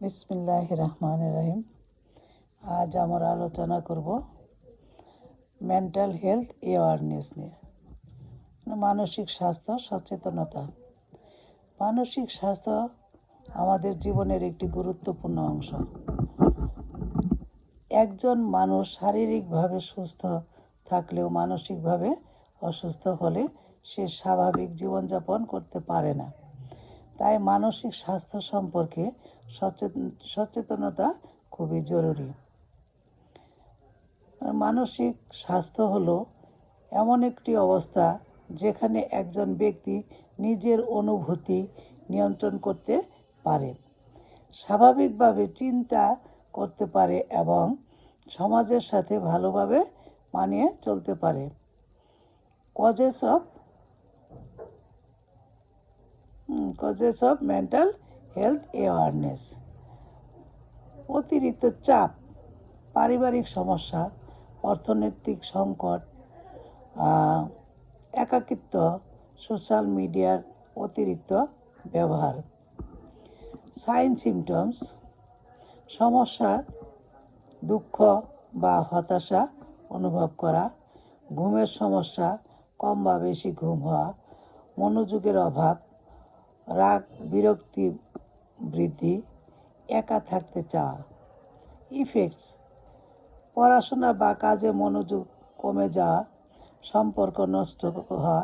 বিসমিল্লাহির রহমানির রহিম। আজ আমরা আলোচনা করব মেন্টাল হেলথ অ্যাওয়ারনেস নিয়ে, মানসিক স্বাস্থ্য সচেতনতা। মানসিক স্বাস্থ্য আমাদের জীবনের একটি গুরুত্বপূর্ণ অংশ। একজন মানুষ শারীরিকভাবে সুস্থ থাকলেও মানসিকভাবে অসুস্থ হলে সে স্বাভাবিক জীবনযাপন করতে পারে না। তাই মানসিক স্বাস্থ্য সম্পর্কে সচেতনতা খুবই জরুরি। মানসিক স্বাস্থ্য হলো এমন একটি অবস্থা যেখানে একজন ব্যক্তি নিজের অনুভূতি নিয়ন্ত্রণ করতে পারে, স্বাভাবিকভাবে চিন্তা করতে পারে এবং সমাজের সাথে ভালোভাবে মানিয়ে চলতে পারে। Causes of mental health awareness: অতিরিক্ত চাপ, পারিবারিক সমস্যা, অর্থনৈতিক সংকট, একাকিত্ব, সোশ্যাল মিডিয়ার অতিরিক্ত ব্যবহার। সাইন সিমটমস: সমস্যা, দুঃখ বা হতাশা অনুভব করা, ঘুমের সমস্যা, কম বা বেশি ঘুম হওয়া, মনোযোগের অভাব, রাগ বিরক্তি বৃদ্ধি, একা থাকতে চাওয়া। ইফেক্টস: পড়াশোনা বা কাজে মনোযোগ কমে যাওয়া, সম্পর্ক নষ্ট হওয়া,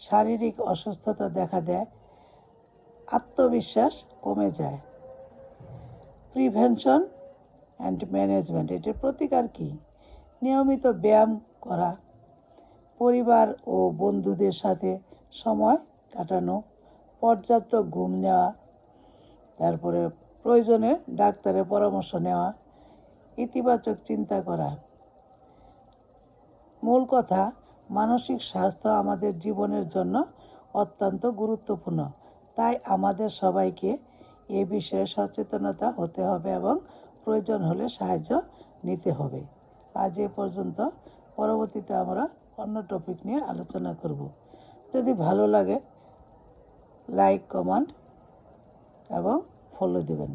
শারীরিক অসুস্থতা দেখা দেয়, আত্মবিশ্বাস কমে যায়। প্রিভেনশন অ্যান্ড ম্যানেজমেন্ট: এটির প্রতিকার কী? নিয়মিত ব্যায়াম করা, পরিবার ও বন্ধুদের সাথে সময় কাটানো, পর্যাপ্ত ঘুম নেওয়া, তারপরে প্রয়োজনে ডাক্তারের পরামর্শ নেওয়া, ইতিবাচক চিন্তা করা। মূল কথা, মানসিক স্বাস্থ্য আমাদের জীবনের জন্য অত্যন্ত গুরুত্বপূর্ণ। তাই আমাদের সবাইকে এ বিষয়ে সচেতনতা হতে হবে এবং প্রয়োজন হলে সাহায্য নিতে হবে। আজ এ পর্যন্ত। পরবর্তীতে আমরা অন্য টপিক নিয়ে আলোচনা করব। যদি ভালো লাগে লাইক, কমেন্ট এবং ফলো দেবেন।